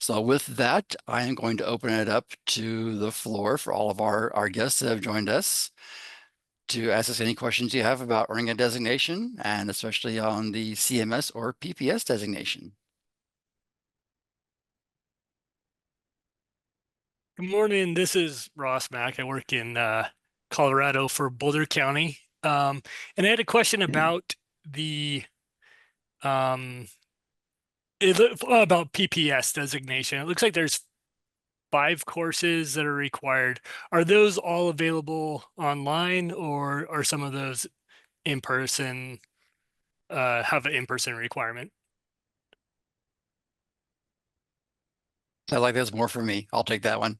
So with that, I am going to open it up to the floor for all of our guests that have joined us to ask us any questions you have about earning a designation, and especially on the CMS or PPS designation. Good morning. This is Ross Mack. I work in Colorado for Boulder County. And I had a question about the um, about PPS designation. It looks like there's 5 courses that are required. Are those all available online, or are some of those in person, have an in-person requirement? I like that's more for me. I'll take that one.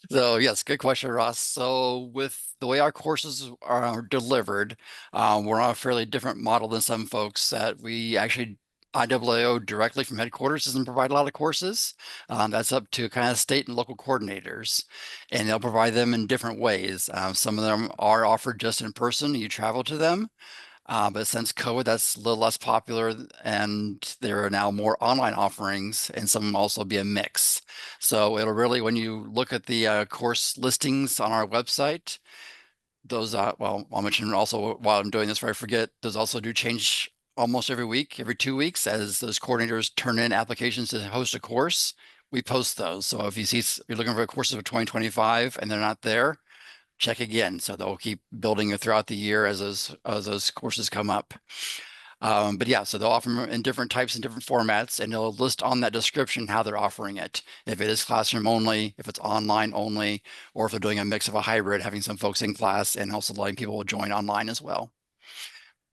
So yes, good question, Ross. So with the way our courses are delivered, we're on a fairly different model than some folks that we actually IAAO directly from headquarters doesn't provide a lot of courses. That's up to kind of state and local coordinators, and they'll provide them in different ways. Some of them are offered just in person. You travel to them. But since COVID, that's a little less popular, and there are now more online offerings, and some also be a mix. So it'll really, when you look at the course listings on our website, those, well, I'll mention also while I'm doing this, before I forget, those also do change almost every week, every 2 weeks, as those coordinators turn in applications to host a course. We post those. So if you see you're looking for courses of 2025 and they're not there, check again. So they'll keep building it throughout the year as those courses come up. But yeah, so they'll offer them in different types and different formats, and they'll list on that description how they're offering it. If it is classroom only, if it's online only, or if they're doing a mix of a hybrid, having some folks in class and also letting people join online as well.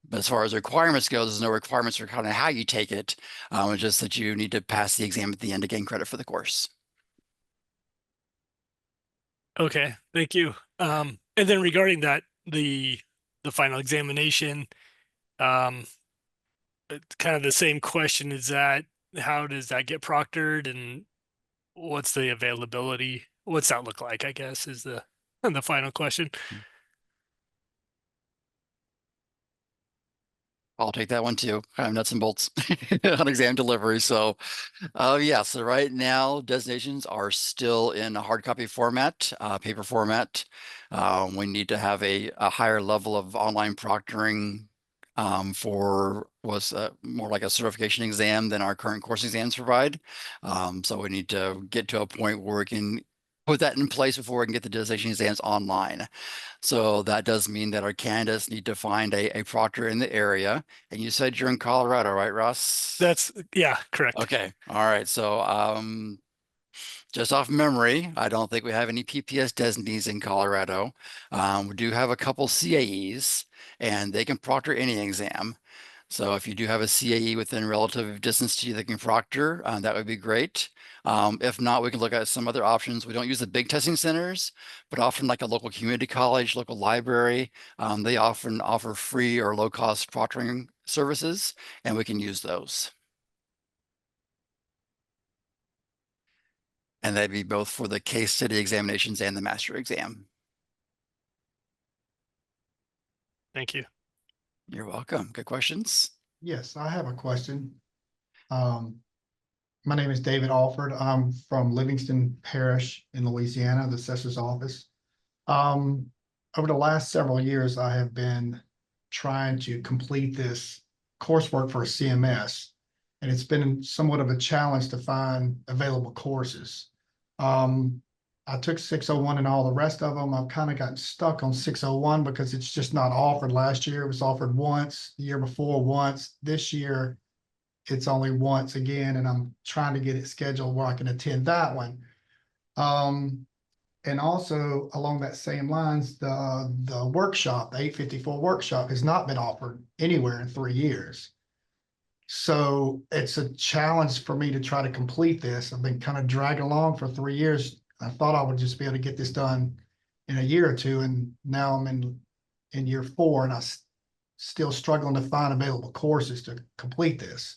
But as far as requirements go, there's no requirements for kind of how you take it. It's just that you need to pass the exam at the end to gain credit for the course. Okay, thank you. And then regarding that, the final examination, um, it's kind of the same question. Is that how does that get proctored, and what's the availability? What's that look like, I guess, is the final question. I'll take that one too. Kind of nuts and bolts on exam delivery. So, yeah. So right now, designations are still in a hard copy format, paper format. We need to have a higher level of online proctoring for was more like a certification exam than our current course exams provide. So we need to get to a point where we can put that in place before we can get the designation exams online. So that does mean that our candidates need to find a proctor in the area. And you said you're in Colorado, right, Ross? Yeah, correct. Okay. All right. So just off memory, I don't think we have any PPS designees in Colorado. We do have a couple CAEs, and they can proctor any exam. So if you do have a CAE within relative distance to you that can proctor, that would be great. If not, we can look at some other options. We don't use the big testing centers, but often like a local community college, local library, they often offer free or low-cost proctoring services, and we can use those. And that'd be both for the case study examinations and the master exam. Thank you. You're welcome. Good questions. Yes, I have a question. Um, my name is David Alford. I'm from Livingston Parish in Louisiana, the assessor's office. Over the last several years, I have been trying to complete this coursework for CMS, and it's been somewhat of a challenge to find available courses. I took 601 and all the rest of them. I've kind of gotten stuck on 601 because it's just not offered. Last year it was offered once, the year before once. This year it's only once again, and I'm trying to get it scheduled where I can attend that one. And also along that same lines, the workshop, the 854 workshop has not been offered anywhere in 3 years. So it's a challenge for me to try to complete this. I've been kind of dragging along for 3 years. I thought I would just be able to get this done in a year or two, and now I'm in year 4, and still struggling to find available courses to complete this.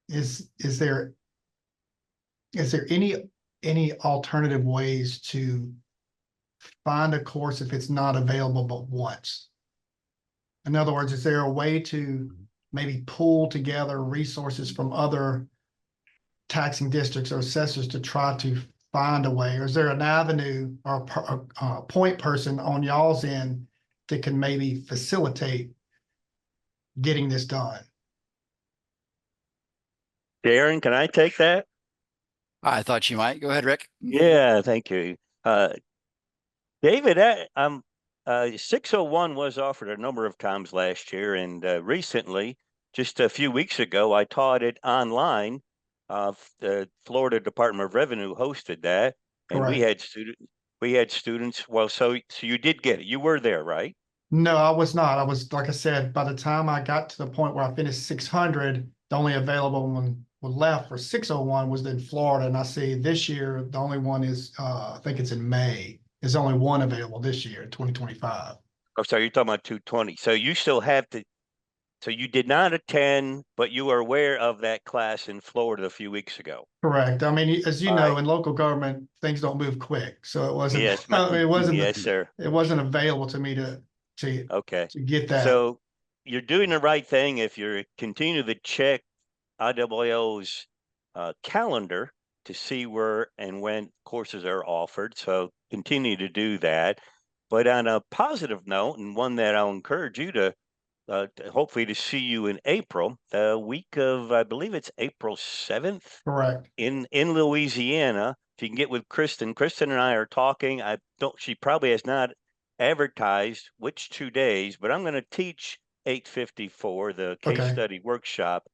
Is there any alternative ways to find a course if it's not available but once? In other words, is there a way to maybe pull together resources from other taxing districts or assessors to try to find a way? Or is there an avenue or a point person on y'all's end that can maybe facilitate getting this done? Darren, can I take that? I thought you might. Go ahead, Rick. Yeah, thank you. David, 601 was offered a number of times last year, and recently, just a few weeks ago, I taught it online. The Florida Department of Revenue hosted that, and we Correct. had students. Well, so you did get it. You were there, right? No, I was not. I was, like I said, by the time I got to the point where I finished 600, the only available one was left for 601 was in Florida. And I see this year, the only one is, I think it's in May. There's only one available this year, 2025. Oh, sorry, you're talking about 220. So you still have to. So you did not attend, but you are aware of that class in Florida a few weeks ago. Correct. I mean, as you All know, right. in local government, things don't move quick. So it wasn't, Yes, I mean, yes, sir. it wasn't available to me to Okay. get that. So you're doing the right thing if you're continue to check IWL's calendar to see where and when courses are offered. So continue to do that. But on a positive note, and one that I'll encourage you to hopefully to see you in April, the week of, I believe it's April 7th Correct. in Louisiana. If you can get with Kristen and I are talking. She probably has not advertised which 2 days, but I'm going to teach 854, the case Okay. study workshop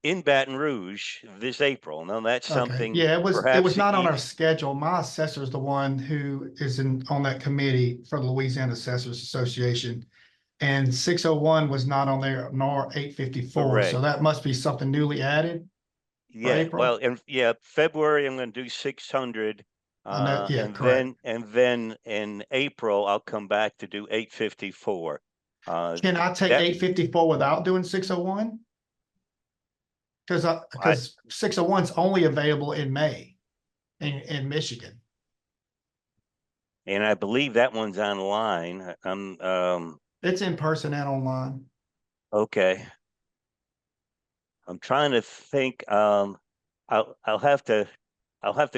in Baton Rouge this April. Now that's Okay. something Yeah, it was perhaps not on our schedule. My assessor is the one who is on that committee for the Louisiana Assessors Association. And 601 was not on there, nor 854. So correct. that must be something newly added for Yeah, April. well, and yeah, February I'm going to do 600. I know, yeah, And correct. then in April I'll come back to do 854. Can I take That 854 without doing 601? Because I because 601 is only available in May in Michigan. and I believe that one's online. It's in person and online. Okay. I'm trying to think. I'll have to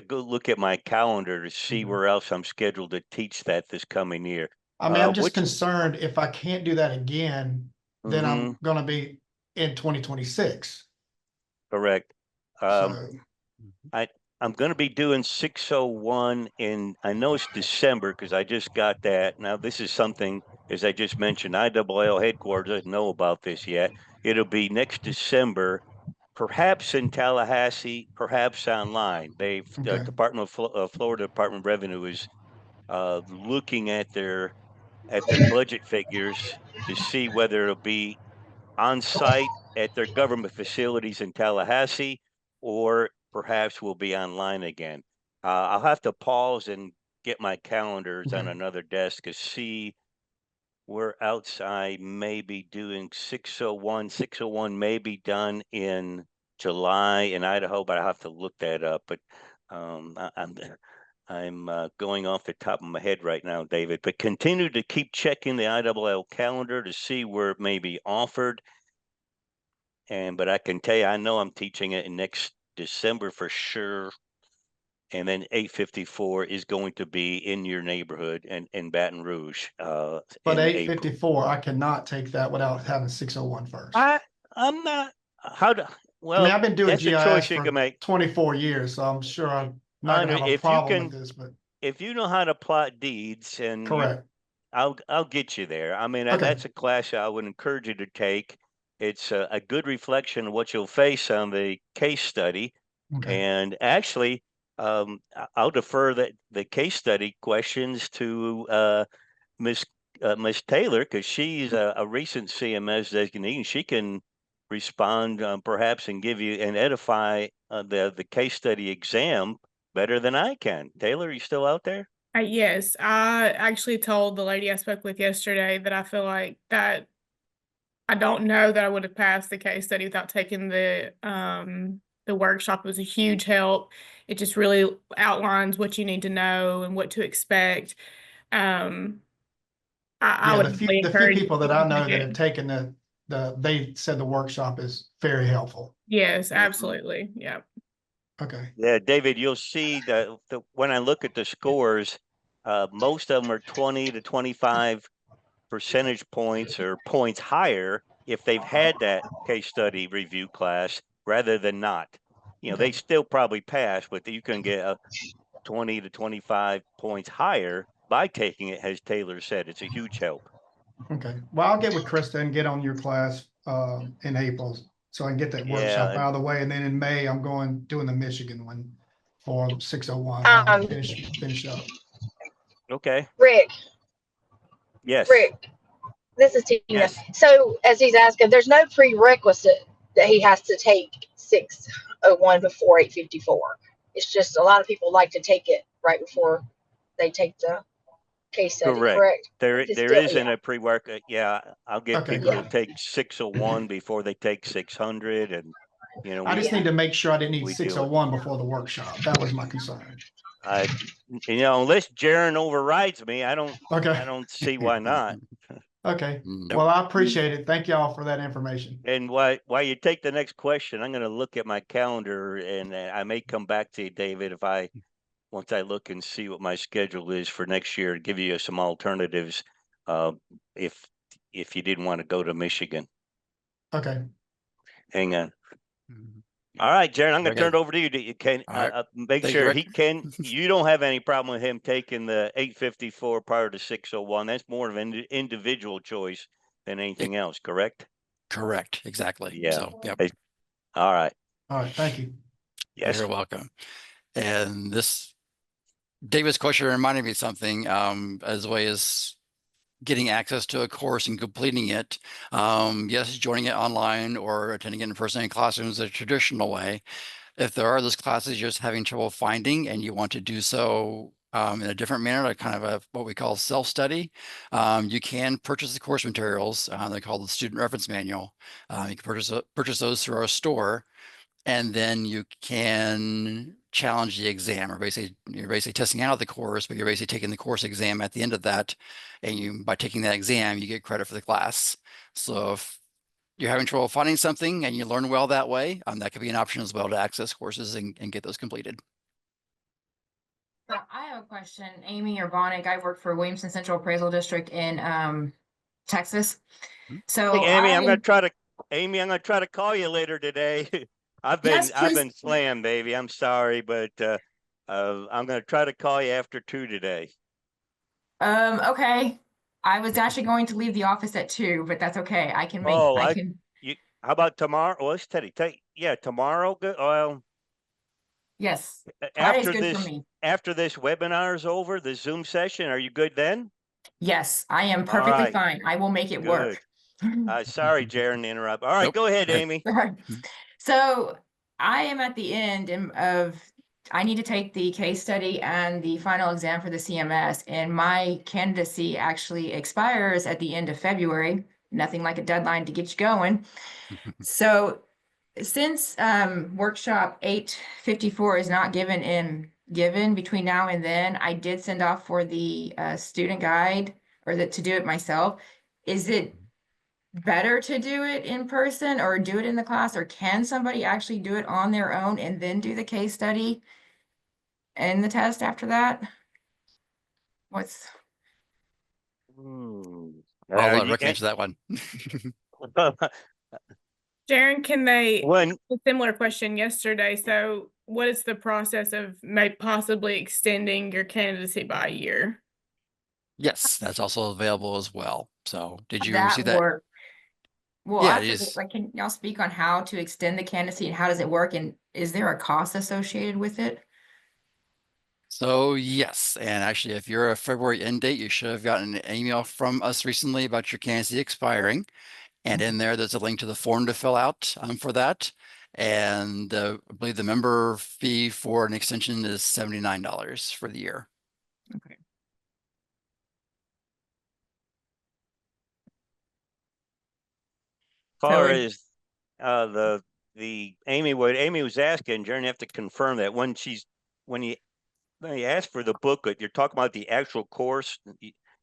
go look at my calendar to see where else I'm scheduled to teach that this coming year. I mean, I'm just Which concerned if I can't do that again, then I'm gonna be in 2026. correct. So I'm going to be doing 601 I know it's December because I just got that. Now, this is something, as I just mentioned, IWL headquarters doesn't know about this yet. It'll be next December, perhaps in Tallahassee, perhaps online. okay, Florida Department of Revenue is looking at their budget figures to see whether it'll be on site at their government facilities in Tallahassee, or perhaps we'll be online again. I'll have to pause and get my calendars on okay. another desk to see where else I may be doing 601. 601 may be done in July in Idaho, but I'll have to look that up. But I'm going off the top of my head right now, David. But continue to keep checking the IWL calendar to see where it may be offered. But I can tell you, I know I'm teaching it in next December for sure. And then 854 is going to be in your neighborhood and in Baton Rouge But in April. 854, I cannot take that without having 601 first. I'm not how to I well mean, I've been doing that's a GIS choice you can for make. 24 years, so I'm sure I'm not I gonna mean, have a problem with this, but if you know how to plot deeds and correct. I'll get you there. I mean, Okay, that's a class I would encourage you to take. It's a good reflection of what you'll face on the case study. okay. And actually, I'll defer the case study questions to Miss Miss Taylor because she's a recent CMS designee, and she can respond perhaps and give you and edify the case study exam better than I can. Taylor, are you still out there? Yes, I actually told the lady I spoke with yesterday that I feel like that I don't know that I would have passed the case study without taking the workshop. It was a huge help. It just really outlines what you need to know and what to expect. Um, I Yeah, would really the few encourage people that I people to know take that have it. taken they said the workshop is very helpful. Yes, Mhm. absolutely. Yeah. Okay, Yeah, David, you'll see that when I look at the scores, most of them are 20 to 25 percentage points or points higher if they've had that case study review class rather than not. You know, they okay, still probably pass, but you can get a 20 to 25 points higher by taking it, as Taylor said. It's a huge help. okay. Well, I'll get with Krista and get on your class in April, so I can get that workshop Yeah, out of the way, and then in May, I'm doing the Michigan one for 601. Um, Finish up. okay. Rick, Yes, Rick, this is Tina. yes. So as he's asking, there's no prerequisite that he has to take 601 before 854. It's just a lot of people like to take it right before they take the case study, Correct. correct? There It's there still, isn't yeah. a pre-work. Yeah, I'll get Okay, people Yeah. to take 601 before they take 600, and you know I just Yeah. need to make sure I didn't need we do it. 601 before the workshop. That was my concern. I, you know, unless Jaron overrides me, I Okay, don't see why not. okay. Nope. Well, I appreciate it. Thank y'all for that information. And while you take the next question, I'm going to look at my calendar, and I may come back to you, David, once I look and see what my schedule is for next year, give you some alternatives, uh, if you didn't want to go to Michigan. Okay, Hang on. All right, Jaron, I'm going Very to turn good. it over to you. You can All right. make Thank you, sure Rick. he can. You don't have any problem with him taking the 854 prior to 601. That's more of an individual choice than anything else, correct? Correct. Exactly. Yeah. So, yep. All right. all right, thank you. Yes. You're welcome. And this David's question reminded me of something, as way as getting access to a course and completing it. Yes, joining it online or attending it in person in classrooms the traditional way. If there are those classes you're just having trouble finding and you want to do so in a different manner, like kind of what we call self-study, you can purchase the course materials. They're called the Student Reference Manual. You can purchase those through our store, and then you can challenge the exam, or basically you're basically testing out the course, but you're basically taking the course exam at the end of that, and by taking that exam you get credit for the class. So if you're having trouble finding something and you learn well that way, that could be an option as well to access courses and get those completed. So I have a question, Amy or Bonnick. I work for Williamson Central Appraisal District in Texas. So Hey, Amy, I'm going to try to call you later today. I've Yes, please. been slammed, baby. I'm sorry, but I'm going to try to call you after 2 today. Okay. I was actually going to leave the office at 2, but that's okay. I can make Oh, how about tomorrow? Well, it's Teddy. Yeah, tomorrow. Good. Well, Yes. Friday's after good for me. this webinar is over, the Zoom session, are you good then? Yes, I am All perfectly right. fine. I will make it work. Sorry, Jaron, to interrupt. All right, Nope. go ahead, Okay. Amy. Sorry. So I am at the end of, I need to take the case study and the final exam for the CMS, and my candidacy actually expires at the end of February. Nothing like a deadline to get you going. So since workshop 854 is not given between now and then, I did send off for the student guide, or to do it myself. Is it better to do it in person or do it in the class, or can somebody actually do it on their own and then do the case study and the test after that? What's I'll let Rick answer that one. Jaron, can they, When a similar question yesterday. So what is the process of possibly extending your candidacy by a year? Yes, that's also available as well. So did you that receive that? work? Well, Yeah, after like, can y'all speak on how to extend the candidacy and how does it work? And is there a cost associated with it? So yes, and actually if you're a February end date, you should have gotten an email from us recently about your candidacy expiring. And in there's a link to the form to fill out for that. And I believe the member fee for an extension is $79 for the year. Okay. far as the Amy, what Amy was asking, Jaron, you have to confirm that when you ask for the booklet, you're talking about the actual course.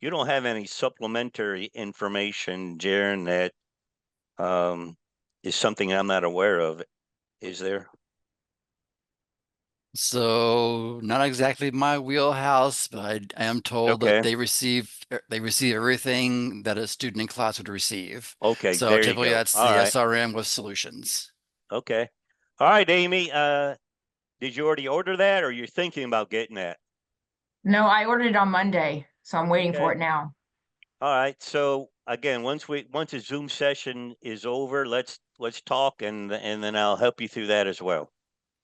You don't have any supplementary information, Jaron, that is something I'm not aware of. Is there? So not exactly my wheelhouse, but I am told that Okay. they receive everything that a student in class would receive. Okay, So there you typically go. that's All the right. SRM with solutions. Okay. All right, Amy. Did you already order that, or you're thinking about getting that? No, I ordered it on Monday, so I'm waiting for Okay. it now. All right. So again, once the Zoom session is over, let's talk, and then I'll help you through that as well.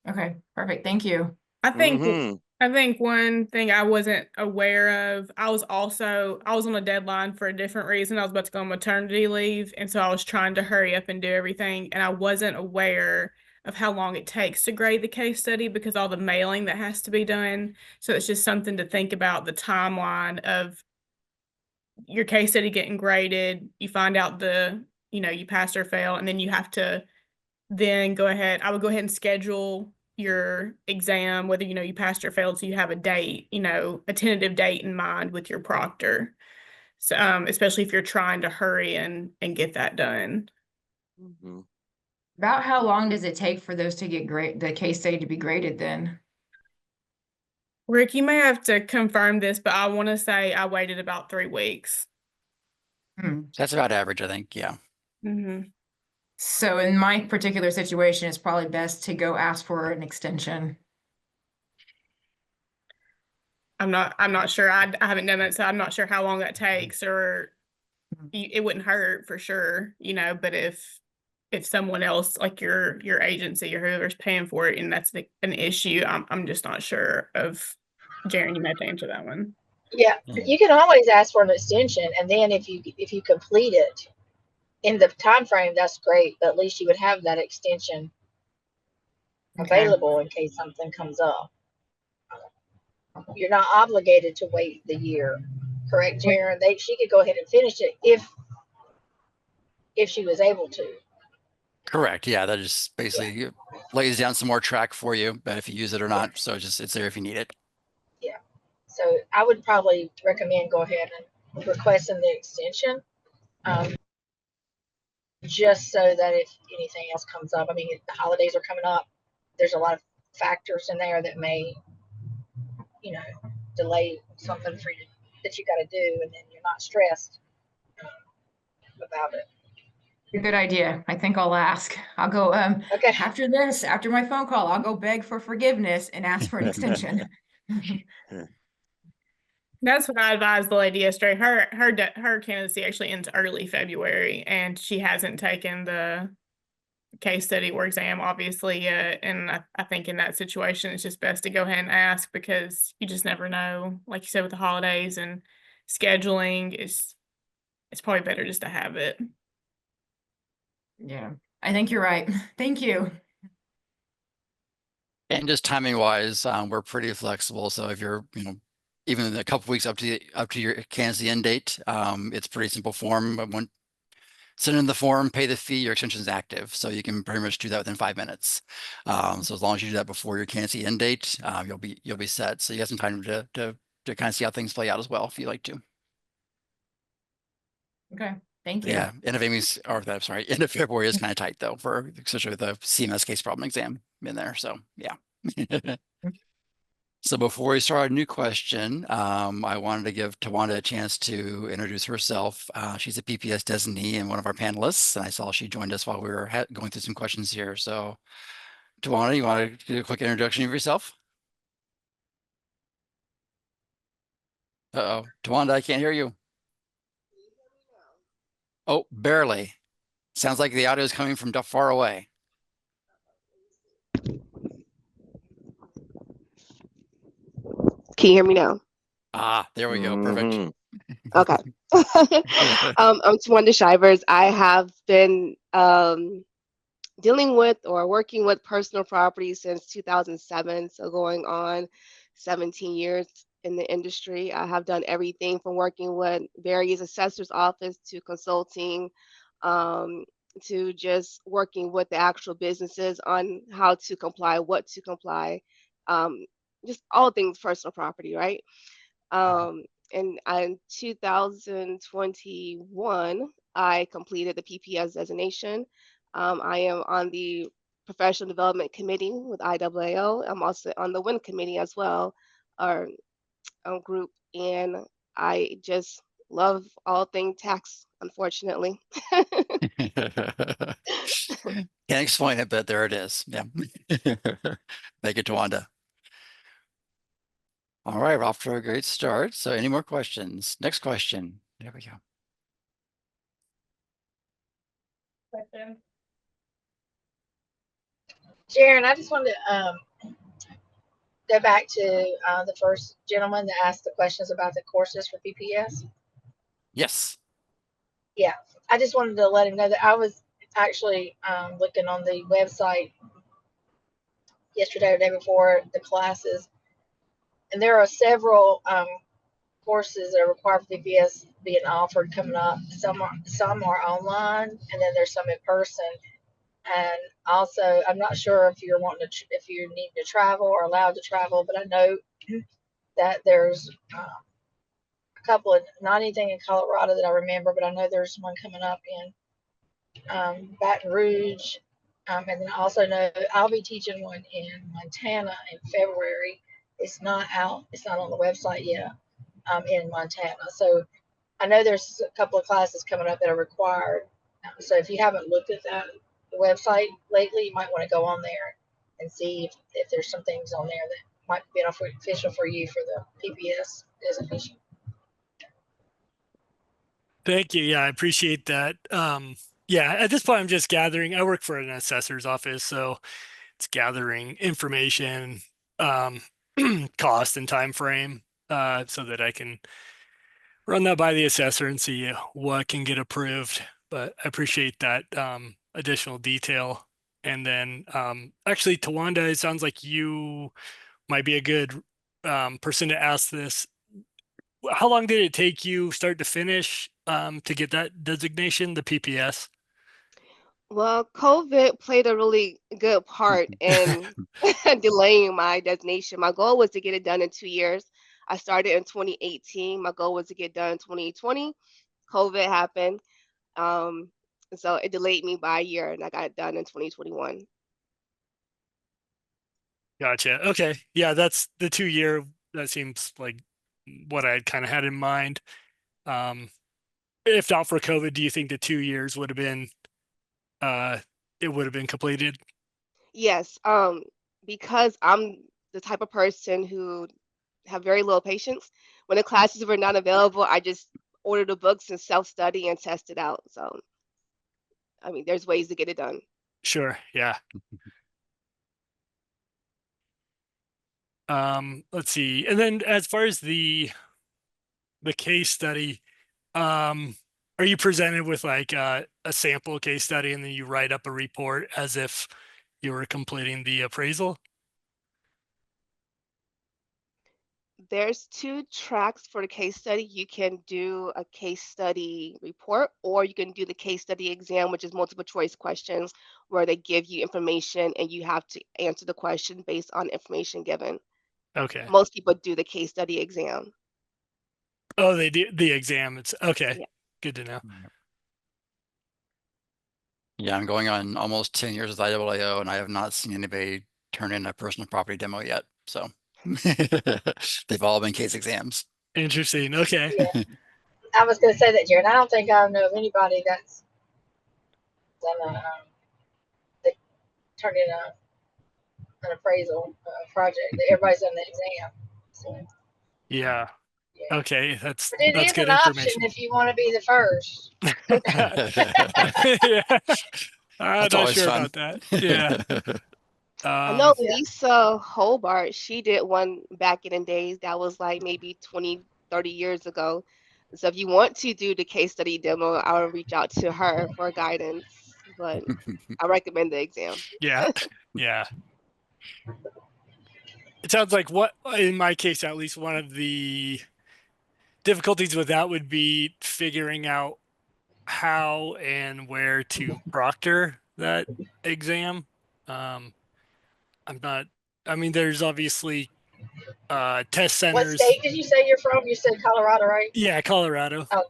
Okay, perfect. Thank you. I think Mm-hmm. I think one thing I wasn't aware of, I was on a deadline for a different reason. I was about to go on maternity leave, and so I was trying to hurry up and do everything, and I wasn't aware of how long it takes to grade the case study because all the mailing that has to be done. So it's just something to think about, the timeline of your case study getting graded. You find out you passed or fail, and then you have to then I would go ahead and schedule your exam, whether you passed or failed, so you have a date, a tentative date in mind with your proctor. So especially if you're trying to hurry and get that done. Mm-hmm. About how long does it take for those to get the case study to be graded then? Rick, you may have to confirm this, but I want to say I waited about 3 weeks. That's about average, I think. Yeah. Mm-hmm. So in my particular situation, it's probably best to go ask for an extension. I'm not sure. I haven't done that, so I'm not sure how long that takes, or it wouldn't hurt for sure, but if someone else like your agency or whoever's paying for it and that's an issue, I'm just not sure of. Jaren, you might have to answer that one. Yeah, you can always ask for an extension, and then if you complete it in the time frame, that's great. But at least you would have that extension Okay. available in case something comes up. You're not obligated to wait the year, correct, Jaren? She could go ahead and finish it if she was able to. Correct. Yeah, that just basically lays down some more track for you, but if you use it or not. So it's there if you need it. Yeah. So I would probably recommend go ahead and requesting the extension, just so that if anything else comes up, I mean, the holidays are coming up. There's a lot of factors in there that may, delay something for you that you got to do, and then you're not stressed about it. A good idea. I think I'll ask. I'll go Okay. after my phone call, I'll go beg for forgiveness and ask for an extension. That's what I advised the lady yesterday. Her candidacy actually ends early February, and she hasn't taken the case study or exam obviously yet. And I think in that situation, it's just best to go ahead and ask because you just never know. Like you said, with the holidays and scheduling, it's probably better just to have it. Yeah, I think you're right. Thank you. And just timing wise, we're pretty flexible. So if you're, even a couple weeks up to your candidacy end date, it's pretty simple form. But send in the form, pay the fee, your extension is active. So you can pretty much do that within 5 minutes. So as long as you do that before your candidacy end date, you'll be set. So you have some time to kind of see how things play out as well if you like to. Okay, thank you. Yeah, end of February is kind of tight though, especially with the CMS case problem exam in there. So yeah. So before we start a new question, I wanted to give Tawanda a chance to introduce herself. She's a PPS designee and one of our panelists, and I saw she joined us while we were going through some questions here. So Tawanda, you want to do a quick introduction of yourself? Uh-oh, Tawanda, I can't hear you. Oh, barely. Sounds like the audio is coming from far away. Can you hear me now? Ah, there we go. Perfect. Mm-hmm. Okay. I'm Tawanda Shivers. I have been dealing with or working with personal property since 2007, so going on 17 years in the industry. I have done everything from working with various assessors' office to consulting, to just working with the actual businesses on how to comply, what to comply, just all things personal property, right? And in 2021, I completed the PPS designation. I am on the professional development committee with IAAO. I'm also on the WIN committee as well, our group, and I just love all things tax, unfortunately. Can't explain it, but there it is. Yeah. Thank you, Tawanda. All right, we're off to a great start. So any more questions? Next question. There we go. Sharon, I just wanted to go back to the first gentleman that asked the questions about the courses for PPS. Yes. Yeah, I just wanted to let him know that I was actually looking on the website yesterday or the day before the classes, and there are several courses that are required for PPS being offered coming up. Some are online, and then there's some in person. And also, I'm not sure if you're wanting to if you need to travel or allowed to travel, but I know that there's a couple of, not anything in Colorado that I remember, but I know there's one coming up in Baton Rouge. And then I also know I'll be teaching one in Montana in February. It's not out, it's not on the website yet, in Montana. So I know there's a couple of classes coming up that are required. So if you haven't looked at that website lately, you might want to go on there and see if there's some things on there that might be beneficial for you for the PPS designation. Thank you. Yeah, I appreciate that. Yeah, at this point, I'm just gathering. I work for an assessor's office, so it's gathering information, cost and time frame, so that I can run that by the assessor and see what can get approved. But I appreciate that additional detail. And then, actually, Tawanda, it sounds like you might be a good person to ask this. How long did it take you start to finish to get that designation, the PPS? Well, COVID played a really good part in delaying my designation. My goal was to get it done in 2 years. I started in 2018. My goal was to get done in 2020. COVID happened. Um, so it delayed me by a year, and I got it done in 2021. Gotcha. Okay. Yeah, that's the 2 year. That seems like what I kind of had in mind. If not for COVID, do you think the 2 years would have been it would have been completed? Yes, because I'm the type of person who have very little patience. When the classes were not available, I just ordered the books and self-study and test it out. So, I mean, there's ways to get it done. Sure. Yeah. Let's see. And then as far as the case study, are you presented with like a sample case study and then you write up a report as if you were completing the appraisal? There's 2 tracks for the case study. You can do a case study report, or you can do the case study exam, which is multiple choice questions where they give you information and you have to answer the question based on information given. Okay. Most people do the case study exam. Oh, they do the exam. It's okay. Yeah. Good to know. Yeah, I'm going on almost 10 years with IAAO, and I have not seen anybody turn in a personal property demo yet. So they've all been case exams. Interesting. Okay. Yeah, I was going to say that, Jared. I don't think I know of anybody that's done that turned in an appraisal project. Everybody's done the exam. So, Yeah. yeah. Okay. But it That's is good an option information. if you want to be the first. Yeah. I'm That's not always sure fun. about that. Yeah. I know Yeah. Lisa Hobart, she did one back in the days that was like maybe 20, 30 years ago. So if you want to do the case study demo, I'll reach out to her for guidance, but I recommend the exam. Yeah. Yeah. It sounds like what, in my case, at least one of the difficulties with that would be figuring out how and where to proctor that exam. I'm not, I mean, there's obviously test What centers. state did you say you're from? You said Colorado, right? Yeah, Colorado. Oh.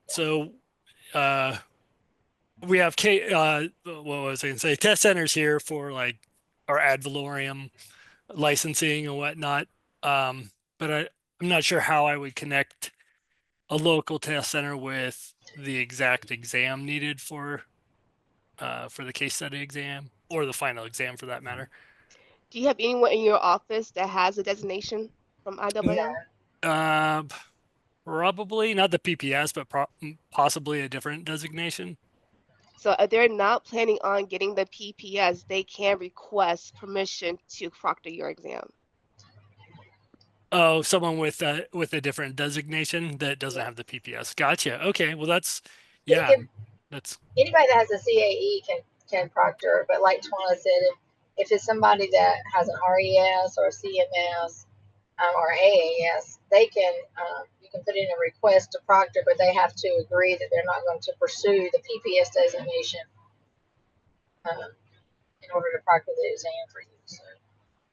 So uh we have what was I gonna say? Test centers here for like our ad valorem licensing and whatnot. But I'm not sure how I would connect a local test center with the exact exam needed for the case study exam or the final exam for that matter. Do you have anyone in your office that has a designation from IWL? Uh, Probably not the PPS, but possibly a different designation. So if they're not planning on getting the PPS, they can request permission to proctor your exam. Oh, someone with a different designation that doesn't Yeah. have the PPS. Gotcha. Okay. Well, that's It yeah. can, That's anybody that has a CAE can proctor, but like Twana said, if it's somebody that has an RES or a CMS or AAS, they can you can put in a request to proctor, but they have to agree that they're not going to pursue the PPS designation in order to proctor the exam for you. So,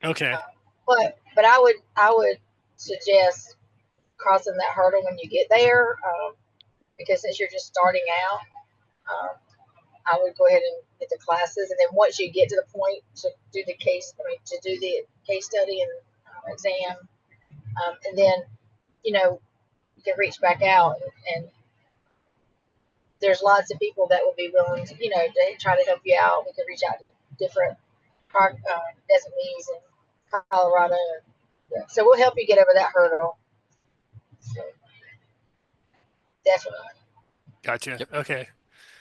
okay. but I would suggest crossing that hurdle when you get there, because since you're just starting out, I would go ahead and get the classes, and then once you get to the point to do the case, to do the case study and exam, and then you know you can reach back out, and there's lots of people that would be willing to to try to help you out. We can reach out to different designees in Colorado. Yeah. So we'll help you get over that hurdle. So, definitely. Gotcha. Yep. Okay.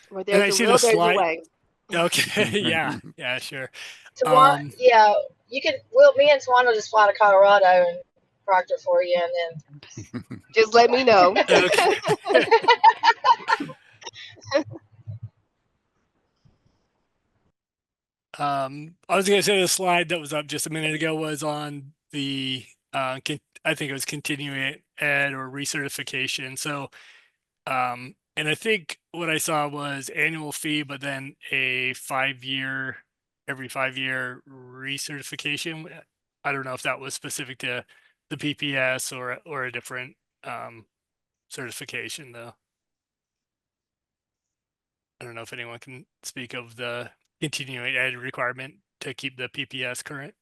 Where And there's I a see the will, there's a slide. way. Okay. Yeah. Yeah. Sure. Tawana, Um. yeah, you can. Well, me and Tawana will just fly to Colorado and proctor for you, and Just let me know. Okay. then. I was going to say the slide that was up just a minute ago was on the I think it was continuing ed or recertification. So and I think what I saw was annual fee, but then a every 5 year recertification. I don't know if that was specific to the PPS or a different certification though. I don't know if anyone can speak of the continuing ed requirement to keep the PPS current.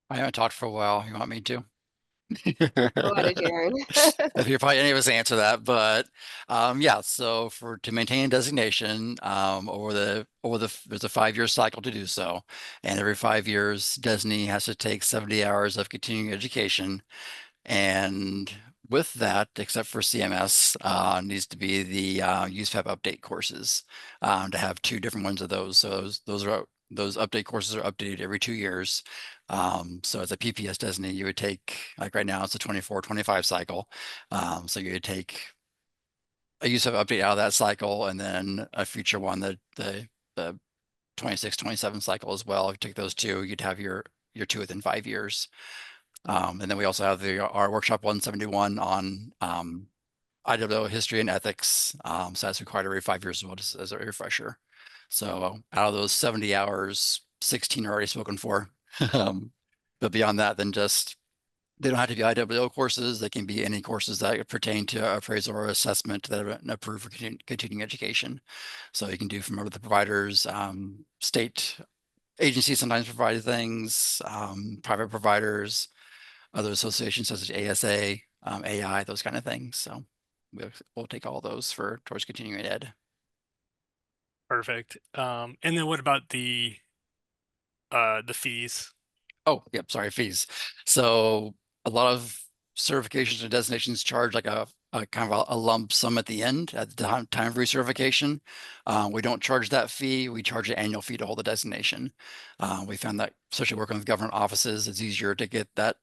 I haven't talked for a while. You want me to? Go ahead, Jaren. You're probably any of us answer that, but yeah. So to maintain a designation, there's a 5-year cycle to do so, and every 5 years, designee has to take 70 hours of continuing education, and with that, except for CMS, needs to be the USPAP update courses to have 2 different ones of those. So those update courses are updated every 2 years. So as a PPS designee, you would take, like right now, it's a 24-25 cycle. So you would take a USPAP update out of that cycle, and then a future one, the 26-27 cycle as well. If you take those 2, you'd have your 2 within 5 years. And then we also have our workshop 171 on IWO history and ethics. So that's required every 5 years as well, just as a refresher. So out of those 70 hours, 16 are already spoken for. But beyond that, then they don't have to be IWO courses. They can be any courses that pertain to appraisal or assessment that have been approved for continuing education. So you can do from other providers, state agencies sometimes provide things, private providers, other associations such as ASA, AI, those kind of things. So we'll take all those towards continuing ed. Perfect. And then what about the fees? Oh, yep, sorry, fees. So a lot of certifications and designations charge like a kind of a lump sum at the end at the time of recertification. We don't charge that fee. We charge an annual fee to hold the designation. We found that, especially working with government offices, it's easier to get that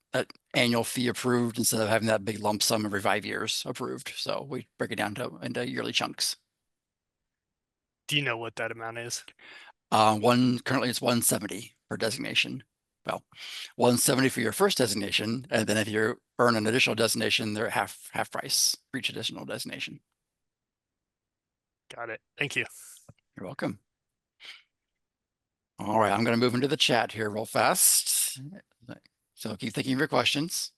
annual fee approved instead of having that big lump sum every 5 years approved. So we break it down into yearly chunks. Do you know what that amount is? Currently it's 170 per designation. Well, 170 for your first designation, and then if you earn an additional designation, they're half price for each additional designation. Got it. Thank you. You're welcome. All right, I'm going to move into the chat here real fast. So keep thinking of your questions.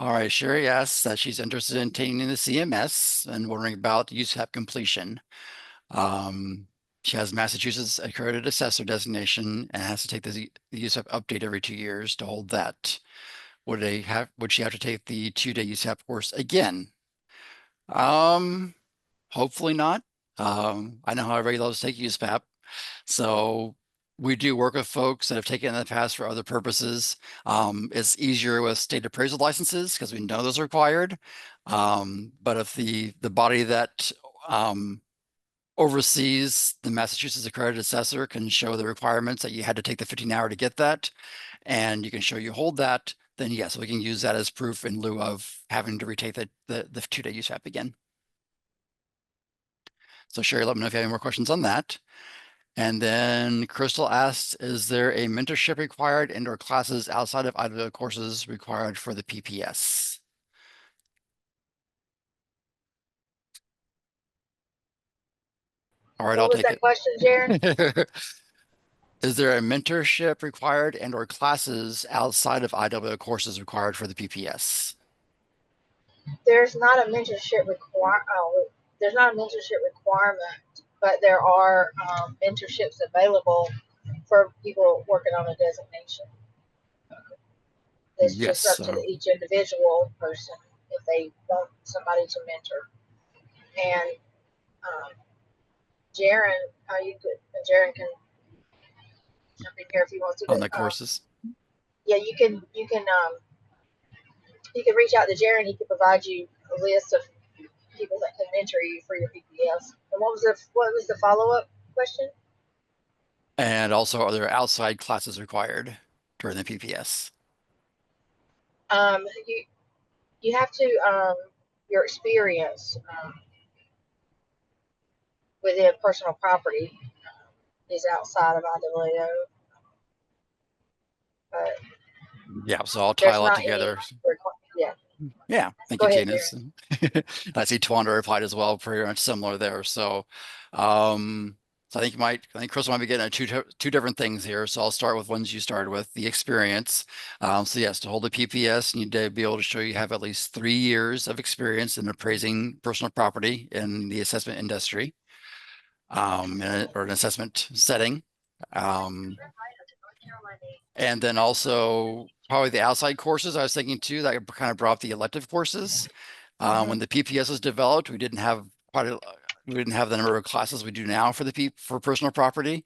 All right, Sherry asks that she's interested in taking the CMS and wondering about USAP completion. She has Massachusetts accredited assessor designation and has to take the USAP update every 2 years to hold that. Would she have to take the 2-day USAP course again? Hopefully not. I know how everybody loves to take USAP. So we do work with folks that have taken it in the past for other purposes. It's easier with state appraisal licenses because we know those are required. But if the body that oversees the Massachusetts accredited assessor can show the requirements that you had to take the 15-hour to get that, and you can show you hold that, then yes, we can use that as proof in lieu of having to retake the 2-day USAP again. So Sherry, let me know if you have any more questions on that. And then Crystal asks, is there a mentorship required and/or classes outside of either courses required for the PPS? All right, What I'll was take that question, Jared? it. Is there a mentorship required and/or classes outside of IWO courses required for the PPS? There's not a there's not a mentorship requirement, but there are mentorships available for people working on a designation. It's just Yes. up to each individual person if they want somebody to mentor. And Jaron, are you good? Jaron can jump in here if he wants to. On the courses? Yeah, you can reach out to Jaron. He can provide you a list of people that can mentor you for your PPS. And what was the follow up question? And also, are there outside classes required during the PPS? You have to your experience within personal property is outside of IWO, but Yeah, so I'll tie there's a lot not any. together. Yeah. Yeah, thank Go you, ahead, Tina. I see Tawanda replied as well, pretty much similar there. So, so I think Chris might be getting at two different things here. So I'll start with ones you started with, the experience. So yes, to hold a PPS, you need to be able to show you have at least 3 years of experience in appraising personal property in the assessment industry, or an assessment setting. And then also probably the outside courses I was thinking too, that kind of brought up the elective courses. When the PPS was developed, we didn't have we didn't have the number of classes we do now for for personal property.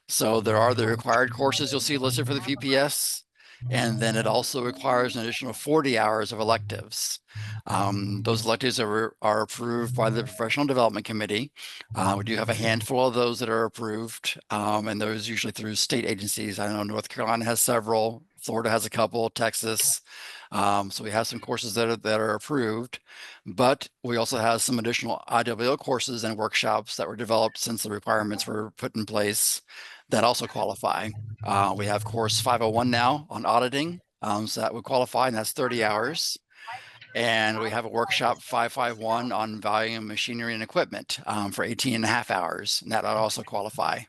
So there are the required courses you'll see listed for the PPS. And then it also requires an additional 40 hours of electives. Those electives are approved by the Professional Development Committee. We do have a handful of those that are approved, and those usually through state agencies. I know North Carolina has several, Florida has a couple, Texas. So we have some courses that are approved, but we also have some additional IWO courses and workshops that were developed since the requirements were put in place that also qualify. We have course 501 now on auditing, so that would qualify, and that's 30 hours. And we have a workshop 551 on valuing of machinery and equipment for 18.5 hours, and that would also qualify.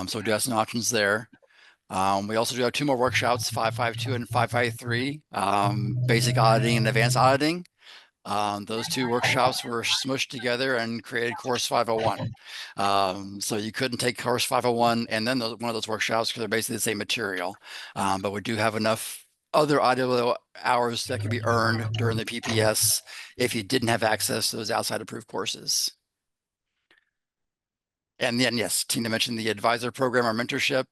So we do have some options there. We also do have 2 more workshops, 552 and 553, basic auditing and advanced auditing. Those 2 workshops were smushed together and created course 501. So you couldn't take course 501 and then one of those workshops because they're basically the same material. But we do have enough other audio hours that can be earned during the PPS if you didn't have access to those outside approved courses. And then, yes, Tina mentioned the advisor program or mentorship.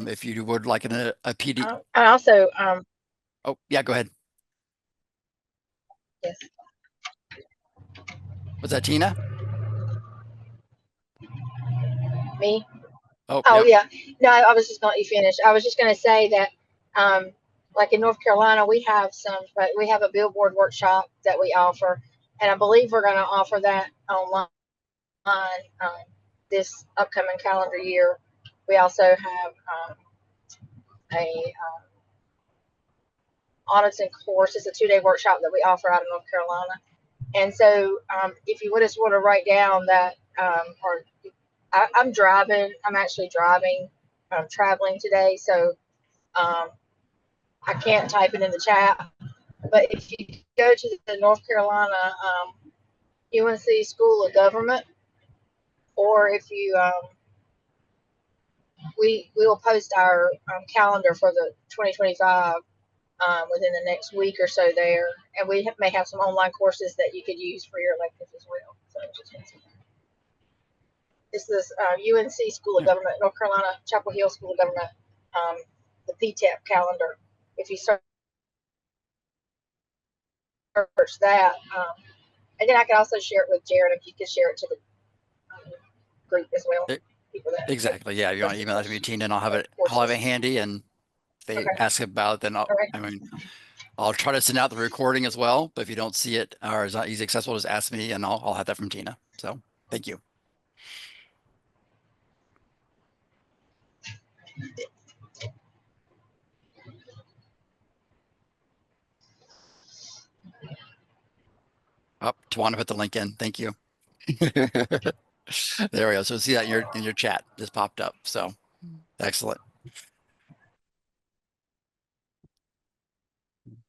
If you would like a PD. I also, oh, yeah, go ahead. yes. Was that Tina? Me? Oh, Oh, yep. yeah. No, I was just going to let you finish. I was just going to say that, like in North Carolina, we have a billboard workshop that we offer, and I believe we're going to offer that online this upcoming calendar year. We also have a auditing course. It's a 2-day workshop that we offer out of North Carolina. And so if you would just want to write down that, I'm driving. I'm actually driving. I'm traveling today, so I can't type it in the chat. But if you go to the North Carolina UNC School of Government, or if you we will post our calendar for the 2025 within the next week or so there, and we may have some online courses that you could use for your electives as well. So this is UNC School of Government, North Carolina Chapel Hill School of Government, the PTAP calendar. If you search that, and then I can also share it with Jared if you could share it to the group as well. People that Exactly. Yeah. If you want to email that to me, Tina, and I'll have it handy. And if they ask about it, then I'll try to send out the recording as well. But if you don't see it or it's not easy accessible, just ask me and I'll have that from Tina. So thank you. Oh, Tawana put the link in. Thank you. There we go. So see that in your chat just popped up. So excellent.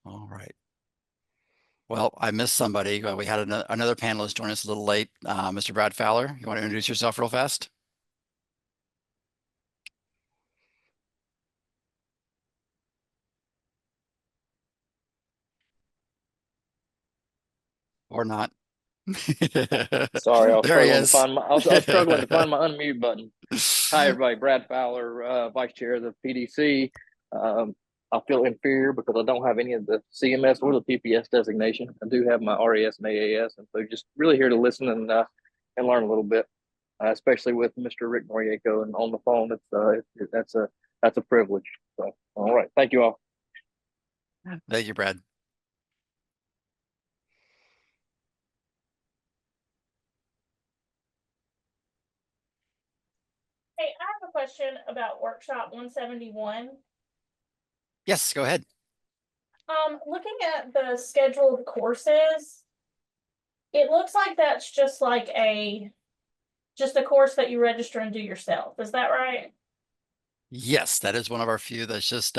All right. Well, I missed somebody. We had another panelist join us a little late. Mr. Brad Fowler, you want to introduce yourself real fast? Or not? Sorry, There he is. I was struggling to find my unmute button. Hi, everybody. Brad Fowler, Vice Chair of the PDC. I feel inferior because I don't have any of the CMS or the PPS designation. I do have my RAS and AAS, and so just really here to listen and learn a little bit, especially with Mr. Rick Norieko and on the phone. That's a privilege. So, all right, thank you all. Thank you, Brad. Hey, I have a question about workshop 171. Yes, go ahead. Looking at the scheduled courses, it looks like that's just like a course that you register and do yourself. Is that right? Yes, that is one of our few that's just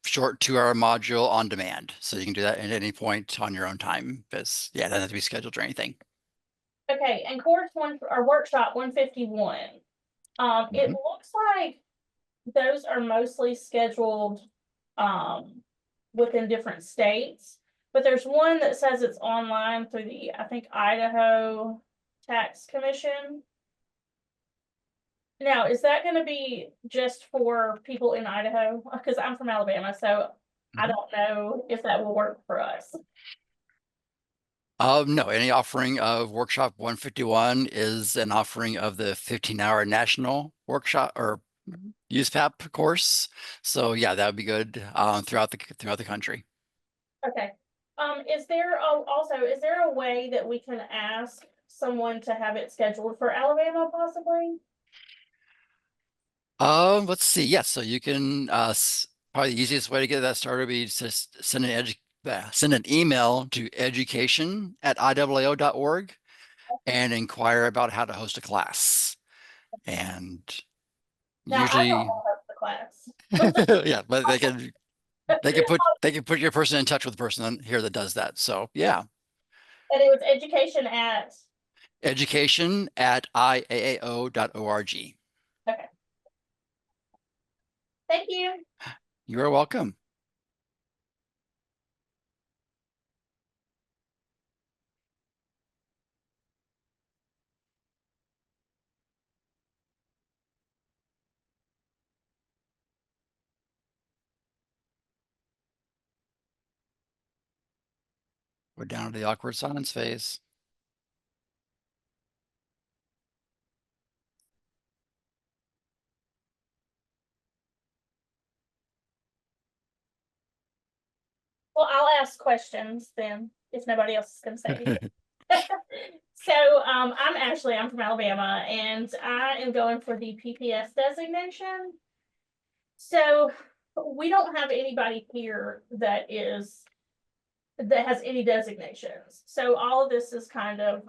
short 2-hour module on demand. So you can do that at any point on your own time. Because yeah, it doesn't have to be scheduled or anything. Okay, and course one or workshop 151. It looks like those are mostly scheduled within different states, but there's one that says it's online through the, I think, Idaho Tax Commission. Now, is that going to be just for people in Idaho? Because I'm from Alabama, so I don't know if that will work for us. No, any offering of workshop 151 is an offering of the 15-hour national workshop or USPAP course. So yeah, that would be good throughout the country. Okay. Is there a way that we can ask someone to have it scheduled for Alabama possibly? Let's see. Yes, so you can probably the easiest way to get that started would be to send an email to education@iwao.org and inquire about how to host a class. And Now, usually, I don't want to host the class. yeah, but they can put your person in touch with the person here that does that. So yeah. And it was education@iwao.org. Okay. Thank you. You're welcome. We're down to the awkward silence phase. Well, I'll ask questions then if nobody else is going to say anything. So I'm from Alabama and I am going for the PPS designation. So we don't have anybody here that has any designations. So all of this is kind of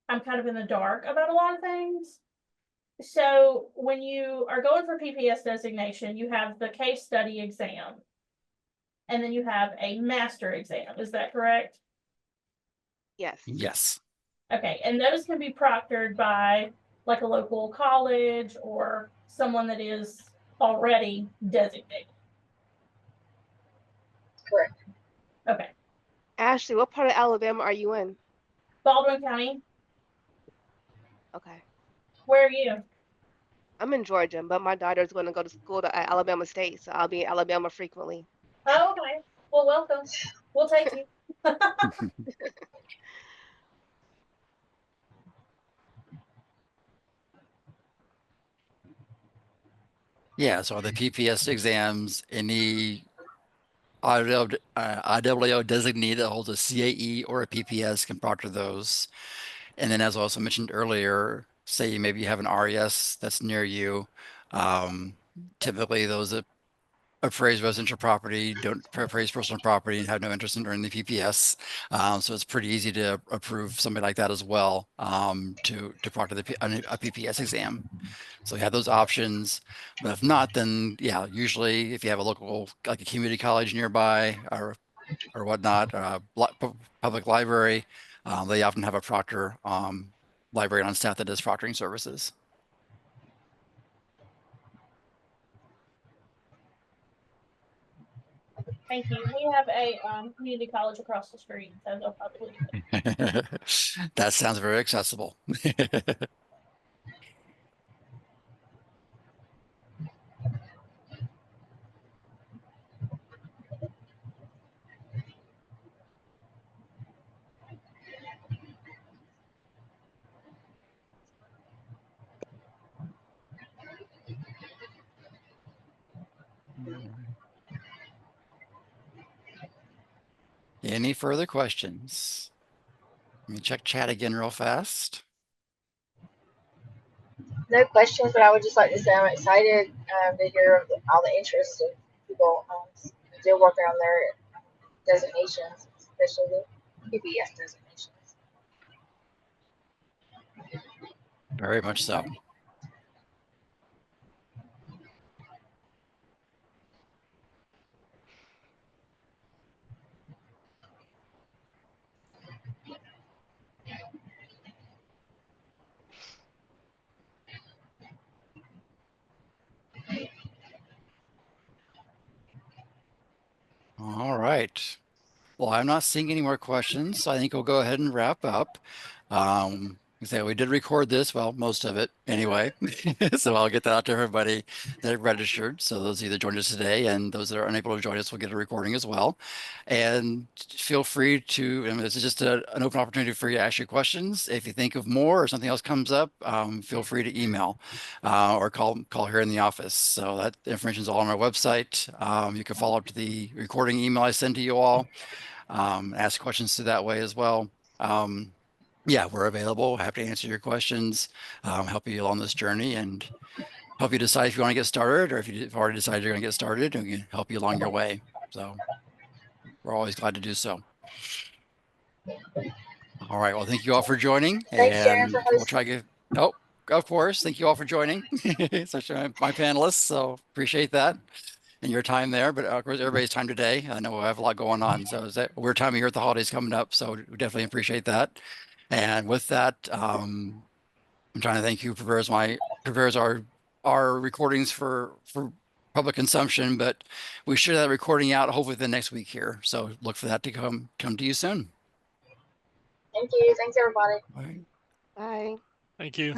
I'm kind of in the dark about a lot of things. So when you are going for PPS designation, you have the case study exam. and then you have a master exam. Is that correct? Yes. Yes. Okay, and those can be proctored by like a local college or someone that is already designated. Correct. Okay, Ashley, what part of Alabama are you in? Baldwin County, Okay. where are you? I'm in Georgia, but my daughter's going to go to school to Alabama State, so I'll be in Alabama frequently. Oh, okay. Well, welcome. We'll take you. Yeah, so the PPS exams, any IWO designee that holds a CAE or a PPS can proctor those. And then as I also mentioned earlier, say maybe you have an RES that's near you. Um, Typically those that appraise residential property, don't appraise personal property and have no interest in earning the PPS. So it's pretty easy to approve somebody like that as well, to proctor a PPS exam. So you have those options, but if not, then yeah, usually if you have a local, like a community college nearby or whatnot, public library, they often have a proctor, librarian on staff that does proctoring services. Thank you. We have a community college across the street, so they'll probably do it. That sounds very accessible. Any further questions? Let me check chat again real fast. No questions, but I would just like to say I'm excited to hear all the interest of people still working on their designations, especially the PPS designations. Very much so. All right. Well, I'm not seeing any more questions, so I think we'll go ahead and wrap up. We did record this, well, most of it anyway. So I'll get that out to everybody that registered. So those either joined us today and those that are unable to join us will get a recording as well. And feel free to, this is just an open opportunity for you to ask your questions. If you think of more or something else comes up, feel free to email or call here in the office. So that information is all on our website. You can follow up to the recording email I send to you all. Ask questions through that way as well. Yeah, we're available. Happy to answer your questions, help you along this journey, and help you decide if you want to get started, or if you've already decided you're going to get started, and we can help you along your way. So we're always glad to do so. All right. Well, thank you all for joining, Thanks, Sharon, for and we'll hosting. try to get. Oh, of course. Thank you all for joining, especially my panelists. So appreciate that and your time there. But of course, everybody's time today. I know we have a lot going on, so it's a weird time of year with the holidays coming up. So we definitely appreciate that. And with that, I'm trying to thank you for prepares our recordings for public consumption, but we should have that recording out hopefully the next week here. So look for that to come to you soon. Thank you. Thanks, everybody. All right. Bye. Thank you.